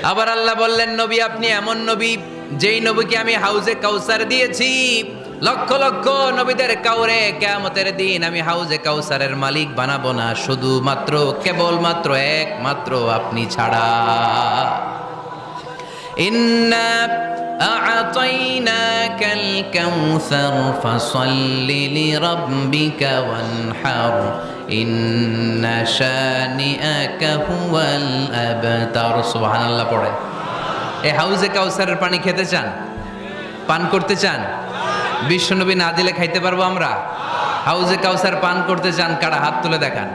আবার আল্লাহ বললেন, নবী আপনি এমন নবী যেই নবীকে আমি হাউজে কাউসার দিয়েছি। লক্ষ লক্ষ নবীদের কাউরে কিয়ামতের দিন আমি হাউজে কাউসারের মালিক বানাবো না, শুধুমাত্র কেবলমাত্র একমাত্র আপনি ছাড়া। ইন্না আ'তাইনাকাল কাউসার ফাসাল্লি লিরাব্বিকা ওয়ানহার ইন্না শানিআকা হুয়াল আবতার। সুবহানাল্লাহ পড়ে। এই হাউজে কাউসারের পানি খেতে চান, পান করতে চান? বিশ্বনবী না দিলে খাইতে পারবো আমরা? হাউজে কাউসার পান করতে চান কারা? হাত তুলে দেখান।